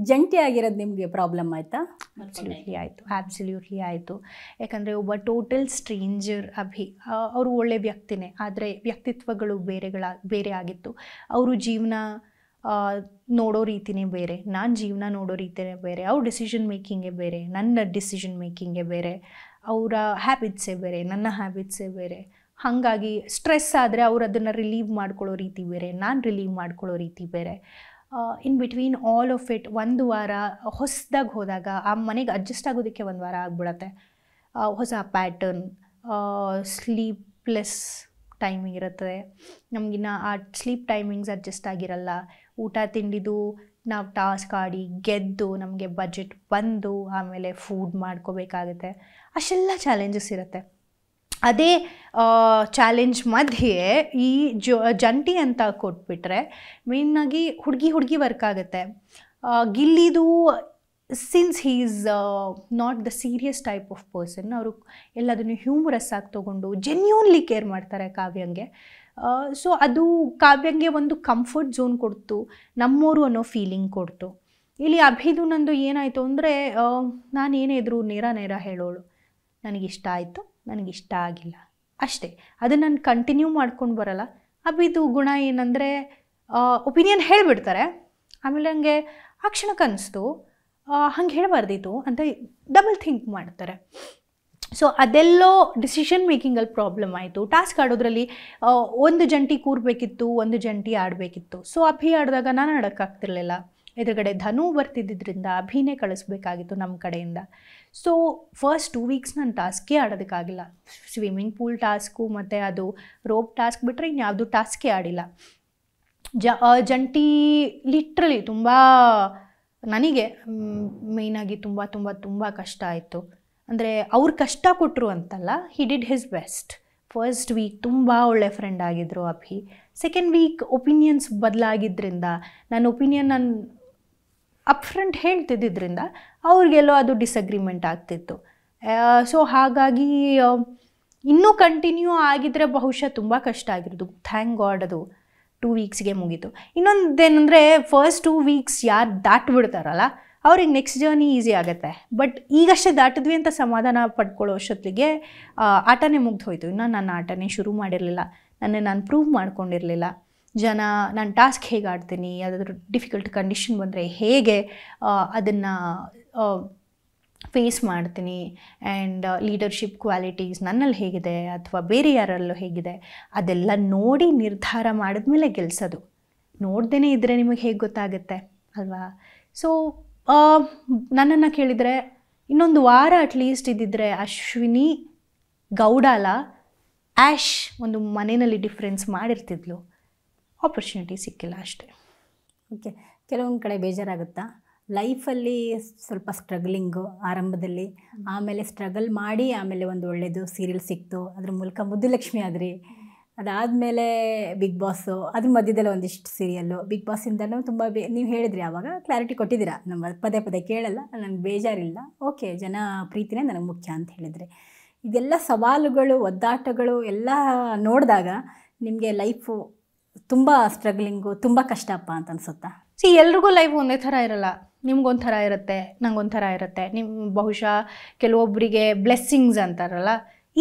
ಜಂಟಿ ಆಗಿರೋದು ನಿಮಗೆ ಪ್ರಾಬ್ಲಮ್ ಆಯಿತಾ? ಆ್ಯಬ್ಸಲ್ಯೂಟ್ಲಿ ಆಯಿತು. ಯಾಕಂದರೆ ಒಬ್ಬ ಟೋಟಲ್ ಸ್ಟ್ರೇಂಜರ್ ಅವರು ಒಳ್ಳೆ ವ್ಯಕ್ತಿನೇ, ಆದರೆ ವ್ಯಕ್ತಿತ್ವಗಳು ಬೇರೆ ಆಗಿತ್ತು. ಅವರು ಜೀವನ ನೋಡೋ ರೀತಿಯೇ ಬೇರೆ, ನಾನು ಜೀವನ ನೋಡೋ ರೀತಿಯೇ ಬೇರೆ, ಅವ್ರ ಡಿಸಿಷನ್ ಮೇಕಿಂಗೇ ಬೇರೆ, ನನ್ನ ಡಿಸಿಷನ್ ಮೇಕಿಂಗೇ ಬೇರೆ, ಅವರ ಹ್ಯಾಬಿಟ್ಸೇ ಬೇರೆ, ನನ್ನ ಹ್ಯಾಬಿಟ್ಸೇ ಬೇರೆ. ಹಾಗಾಗಿ ಸ್ಟ್ರೆಸ್ ಆದರೆ ಅವ್ರು ಅದನ್ನು ರಿಲೀವ್ ಮಾಡ್ಕೊಳ್ಳೋ ರೀತಿ ಬೇರೆ, ನಾನು ರಿಲೀವ್ ಮಾಡ್ಕೊಳ್ಳೋ ರೀತಿ ಬೇರೆ. In between all of it ಒಂದು ವಾರ ಹೊಸದಾಗಿ ಹೋದಾಗ ಆ ಮನೆಗೆ ಅಡ್ಜಸ್ಟ್ ಆಗೋದಕ್ಕೆ ಒಂದು ವಾರ ಆಗ್ಬಿಡತ್ತೆ. ಹೊಸ ಪ್ಯಾಟರ್ನ್, ಸ್ಲೀಪ್ಲೆಸ್ ಟೈಮಿಂಗ್ ಇರುತ್ತದೆ ನಮಗಿನ್ನ. ಆ ಸ್ಲೀಪ್ ಟೈಮಿಂಗ್ಸ್ ಅಡ್ಜಸ್ಟ್ ಆಗಿರಲ್ಲ. ಊಟ ತಿಂಡಿದು ನಾವು ಟಾಸ್ಕ್ ಆಡಿ ಗೆದ್ದು ನಮಗೆ ಬಜೆಟ್ ಬಂದು ಆಮೇಲೆ ಫುಡ್ ಮಾಡ್ಕೋಬೇಕಾಗುತ್ತೆ. ಅಷ್ಟೆಲ್ಲ ಚಾಲೆಂಜಸ್ ಇರುತ್ತೆ. ಅದೇ ಚಾಲೆಂಜ್ ಮಧ್ಯೆ ಈ ಜಂಟಿ ಅಂತ ಕೊಟ್ಬಿಟ್ರೆ ಮೇಯ್ನಾಗಿ ಹುಡುಗಿ ವರ್ಕ್ ಆಗುತ್ತೆ. ಗಿಲ್ಲಿದು since he is not the serious type of person, ಅವರು ಎಲ್ಲದನ್ನು ಹ್ಯೂಮರಸ್ ಆಗಿ ತೊಗೊಂಡು ಜೆನ್ಯೂನ್ಲಿ ಕೇರ್ ಮಾಡ್ತಾರೆ ಕಾವ್ಯಂಗೆ. ಸೊ ಅದು ಕಾವ್ಯಂಗೆ ಒಂದು ಕಂಫರ್ಟ್ ಝೋನ್ ಕೊಡ್ತು, ನಮ್ಮೋರು ಅನ್ನೋ ಫೀಲಿಂಗ್ ಕೊಡ್ತು. ಇಲ್ಲಿ ಅಭಿದು ನಂದು ಏನಾಯಿತು ಅಂದರೆ, ನಾನೇನಿದ್ರು ನೇರ ಹೇಳೋಳು, ನನಗಿಷ್ಟ ಆಯಿತು, ನನಗಿಷ್ಟ ಆಗಿಲ್ಲ ಅಷ್ಟೇ. ಅದನ್ನು ನಾನು ಕಂಟಿನ್ಯೂ ಮಾಡ್ಕೊಂಡು ಬರಲ್ಲ. ಅಭಿದು ಗುಣ ಏನಂದರೆ ಒಪಿನಿಯನ್ ಹೇಳಿಬಿಡ್ತಾರೆ, ಆಮೇಲೆ ನನಗೆ ಆ ಕ್ಷಣಕ್ಕೆ ಅನ್ನಿಸ್ತು ಹಂಗೆ ಹೇಳಬಾರ್ದಿತ್ತು ಅಂತ ಡಬಲ್ ಥಿಂಕ್ ಮಾಡ್ತಾರೆ. ಸೊ ಅದೆಲ್ಲೋ ಡಿಸಿಷನ್ ಮೇಕಿಂಗಲ್ಲಿ ಪ್ರಾಬ್ಲಮ್ ಆಯಿತು. ಟಾಸ್ಕ್ ಆಡೋದ್ರಲ್ಲಿ ಒಂದು ಜಂಟಿ ಕೂರಬೇಕಿತ್ತು, ಒಂದು ಜಂಟಿ ಆಡಬೇಕಿತ್ತು. ಸೊ ಅಭಿ ಆಡಿದಾಗ ನಾನು ಆಡೋಕ್ಕಾಗ್ತಿರ್ಲಿಲ್ಲ. ಎದುರುಗಡೆ ಧನು ಬರ್ತಿದ್ದರಿಂದ ಅಭಿನೇ ಕಳಿಸ್ಬೇಕಾಗಿತ್ತು ನಮ್ಮ ಕಡೆಯಿಂದ. ಸೊ ಫಸ್ಟ್ 2 ವೀಕ್ಸ್ ನಾನು ಟಾಸ್ಕೇ ಆಡೋದಕ್ಕಾಗಿಲ್ಲ. ಸ್ವಿಮ್ಮಿಂಗ್ ಪೂಲ್ ಟಾಸ್ಕು ಮತ್ತು ಅದು ರೋಪ್ ಟಾಸ್ಕ್ ಬಿಟ್ಟರೆ ಇನ್ಯಾವುದು ಟಾಸ್ಕೇ ಆಡಿಲ್ಲ. ಜಂಟಿ ಲಿಟ್ರಲಿ ತುಂಬ ನನಗೆ ಮೇಯ್ನಾಗಿ ತುಂಬ ಕಷ್ಟ ಆಯಿತು. ಅಂದರೆ ಅವ್ರು ಕಷ್ಟ ಕೊಟ್ಟರು ಅಂತಲ್ಲ, he did his best. First week ತುಂಬ ಒಳ್ಳೆ ಫ್ರೆಂಡ್ ಆಗಿದ್ದರು ಅಭಿ. ಸೆಕೆಂಡ್ ವೀಕ್ ಒಪಿನಿಯನ್ಸ್ ಬದಲಾಗಿದ್ದರಿಂದ, ನನ್ನ ಒಪಿನಿಯನ್ ನಾನು ಅಪ್ ಫ್ರಂಟ್ ಹೇಳ್ತಿದ್ದರಿಂದ ಅವ್ರಿಗೆಲ್ಲೋ ಅದು ಡಿಸಗ್ರಿಮೆಂಟ್ ಆಗ್ತಿತ್ತು. ಸೊ ಹಾಗಾಗಿ ಇನ್ನೂ ಕಂಟಿನ್ಯೂ ಆಗಿದ್ದರೆ ಬಹುಶಃ ತುಂಬ ಕಷ್ಟ ಆಗಿರೋದು. ಥ್ಯಾಂಕ್ ಗಾಡ್ ಅದು 2 ವೀಕ್ಸ್ಗೆ ಮುಗೀತು. ಇನ್ನೊಂದೇನೆಂದರೆ ಫಸ್ಟ್ 2 ವೀಕ್ಸ್ ಯಾರು ದಾಟ್ಬಿಡ್ತಾರಲ್ಲ ಅವ್ರಿಗೆ ನೆಕ್ಸ್ಟ್ ಜರ್ನಿ ಈಸಿ ಆಗುತ್ತೆ. ಬಟ್ ಈಗಷ್ಟೇ ದಾಟಿದ್ವಿ ಅಂತ ಸಮಾಧಾನ ಪಡ್ಕೊಳ್ಳೋ ಅಷ್ಟೊತ್ತಿಗೆ ಆಟನೇ ಮುಗ್ದು ಹೋಯಿತು. ಇನ್ನೂ ನನ್ನ ಆಟನೇ ಶುರು ಮಾಡಿರಲಿಲ್ಲ, ನಾನು ಪ್ರೂವ್ ಮಾಡ್ಕೊಂಡಿರಲಿಲ್ಲ. ಜನ ನಾನು ಟಾಸ್ಕ್ ಹೇಗೆ ಆಡ್ತೀನಿ, ಯಾವುದಾದ್ರೂ ಡಿಫಿಕಲ್ಟ್ ಕಂಡೀಷನ್ ಬಂದರೆ ಹೇಗೆ ಅದನ್ನು ಫೇಸ್ ಮಾಡ್ತೀನಿ, ಆ್ಯಂಡ್ ಲೀಡರ್ಶಿಪ್ ಕ್ವಾಲಿಟೀಸ್ ನನ್ನಲ್ಲಿ ಹೇಗಿದೆ ಅಥವಾ ಬೇರೆ ಯಾರಲ್ಲೂ ಹೇಗಿದೆ, ಅದೆಲ್ಲ ನೋಡಿ ನಿರ್ಧಾರ ಮಾಡಿದ್ಮೇಲೆ ಗೆಲ್ಸೋದು. ನೋಡ್ದೇ ಇದ್ದರೆ ನಿಮಗೆ ಹೇಗೆ ಗೊತ್ತಾಗುತ್ತೆ ಅಲ್ವಾ? ಸೊ ನನ್ನನ್ನು ಕೇಳಿದರೆ ಇನ್ನೊಂದು ವಾರ ಅಟ್ಲೀಸ್ಟ್ ಇದ್ದಿದ್ದರೆ ಅಶ್ವಿನಿ ಗೌಡಾಲ ಆ್ಯಶ್ ಒಂದು ಮನೆಯಲ್ಲಿ ಡಿಫ್ರೆನ್ಸ್ ಮಾಡಿರ್ತಿದ್ಲು. ಆಪರ್ಚುನಿಟಿ ಸಿಕ್ಕಿಲ್ಲ ಅಷ್ಟೇ. ಓಕೆ, ಕೆಲವೊಂದು ಕಡೆ ಬೇಜಾರಾಗುತ್ತಾ ಲೈಫಲ್ಲಿ? ಸ್ವಲ್ಪ ಸ್ಟ್ರಗ್ಲಿಂಗು ಆರಂಭದಲ್ಲಿ, ಆಮೇಲೆ ಸ್ಟ್ರಗಲ್ ಮಾಡಿ ಆಮೇಲೆ ಒಂದು ಒಳ್ಳೆಯದು ಸೀರಿಯಲ್ ಸಿಕ್ತು, ಅದ್ರ ಮೂಲಕ ಮುದ್ದುಲಕ್ಷ್ಮಿ ಆದ್ರಿ. ಅದಾದಮೇಲೆ ಬಿಗ್ ಬಾಸು, ಅದ್ರ ಮಧ್ಯದಲ್ಲಿ ಒಂದಿಷ್ಟು ಸೀರಿಯಲ್ಲು. ಬಿಗ್ ಬಾಸಿಂದನೂ ತುಂಬ ನೀವು ಹೇಳಿದ್ರಿ, ಆವಾಗ ಕ್ಲಾರಿಟಿ ಕೊಟ್ಟಿದ್ದೀರಾ, ನಮ್ಮ ಪದೇ ಕೇಳಲ್ಲ, ನನಗೆ ಬೇಜಾರಿಲ್ಲ, ಓಕೆ ಜನ ಪ್ರೀತಿನೇ ನನಗೆ ಮುಖ್ಯ ಅಂತ ಹೇಳಿದ್ರಿ. ಇದೆಲ್ಲ ಸವಾಲುಗಳು, ಒದ್ದಾಟಗಳು ಎಲ್ಲ ನೋಡಿದಾಗ ನಿಮಗೆ ಲೈಫು ತುಂಬ ಸ್ಟ್ರಗ್ಲಿಂಗು, ತುಂಬ ಕಷ್ಟಪ್ಪ ಅಂತ ಅನಿಸುತ್ತಾ? ಎಲ್ರಿಗೂ ಲೈಫ್ ಒಂದೇ ಥರ ಇರಲ್ಲ. ನಿಮ್ಗೊಂಥರ ಇರುತ್ತೆ, ನಂಗೊಂಥರ ಇರುತ್ತೆ. ಬಹುಶಃ ಕೆಲವೊಬ್ಬರಿಗೆ ಬ್ಲೆಸ್ಸಿಂಗ್ಸ್ ಅಂತಾರಲ್ಲ,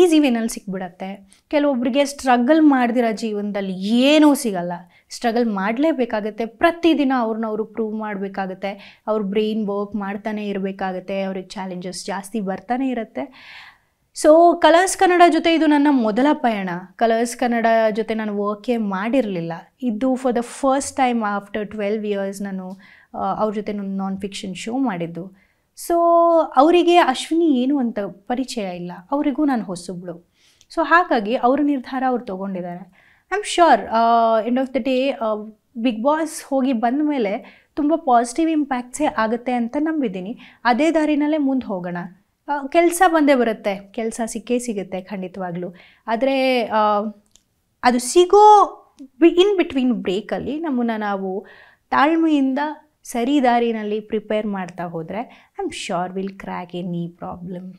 ಈಸಿ ವೇನಲ್ಲಿ ಸಿಕ್ಬಿಡತ್ತೆ. ಕೆಲವೊಬ್ಬರಿಗೆ ಸ್ಟ್ರಗಲ್ ಮಾಡ್ದಿರೋ ಜೀವನದಲ್ಲಿ ಏನೂ ಸಿಗಲ್ಲ. ಸ್ಟ್ರಗಲ್ ಮಾಡಲೇಬೇಕಾಗತ್ತೆ. ಪ್ರತಿದಿನ ಅವ್ರನ್ನವರು ಪ್ರೂವ್ ಮಾಡಬೇಕಾಗತ್ತೆ. ಅವ್ರ ಬ್ರೈನ್ ವರ್ಕ್ ಮಾಡ್ತಾನೆ ಇರಬೇಕಾಗತ್ತೆ. ಅವ್ರಿಗೆ ಚಾಲೆಂಜಸ್ ಜಾಸ್ತಿ ಬರ್ತಾನೆ ಇರುತ್ತೆ. ಸೊ ಕಲರ್ಸ್ ಕನ್ನಡ ಜೊತೆ ಇದು ನನ್ನ ಮೊದಲ ಪಯಣ. ಕಲರ್ಸ್ ಕನ್ನಡ ಜೊತೆ ನಾನು ವರ್ಕೇ ಮಾಡಿರಲಿಲ್ಲ. ಇದು for the first time after 12 years ನಾನು ಅವ್ರ ಜೊತೆ ನಾನ್ ಫಿಕ್ಷನ್ ಶೋ ಮಾಡಿದ್ದು. ಸೊ ಅವರಿಗೆ ಅಶ್ವಿನಿ ಏನು ಅಂತ ಪರಿಚಯ ಇಲ್ಲ, ಅವರಿಗೂ ನಾನು ಹೊಸಬ್ಳು. ಸೊ ಹಾಗಾಗಿ ಅವರ ನಿರ್ಧಾರ ಅವ್ರು ತೊಗೊಂಡಿದ್ದಾರೆ. I am sure end of the day Bigg Boss ಹೋಗಿ ಬಂದ ಮೇಲೆ ತುಂಬ ಪಾಸಿಟಿವ್ ಇಂಪ್ಯಾಕ್ಟ್ಸೇ ಆಗುತ್ತೆ ಅಂತ ನಂಬಿದ್ದೀನಿ. ಅದೇ ದಾರಿನಲ್ಲೇ ಮುಂದೆ ಹೋಗೋಣ. ಕೆಲಸ ಬಂದೇ ಬರುತ್ತೆ, ಕೆಲಸ ಸಿಕ್ಕೇ ಸಿಗುತ್ತೆ ಖಂಡಿತವಾಗ್ಲೂ. ಆದರೆ ಅದು ಸಿಗೋ ಇನ್ ಬಿಟ್ವೀನ್ ಬ್ರೇಕಲ್ಲಿ ನಮ್ಮನ್ನು ನಾವು ತಾಳ್ಮೆಯಿಂದ ಸರಿ ದಾರಿನಲ್ಲಿ ಪ್ರಿಪೇರ್ ಮಾಡ್ತಾ ಹೋದರೆ I am sure will crack any problem.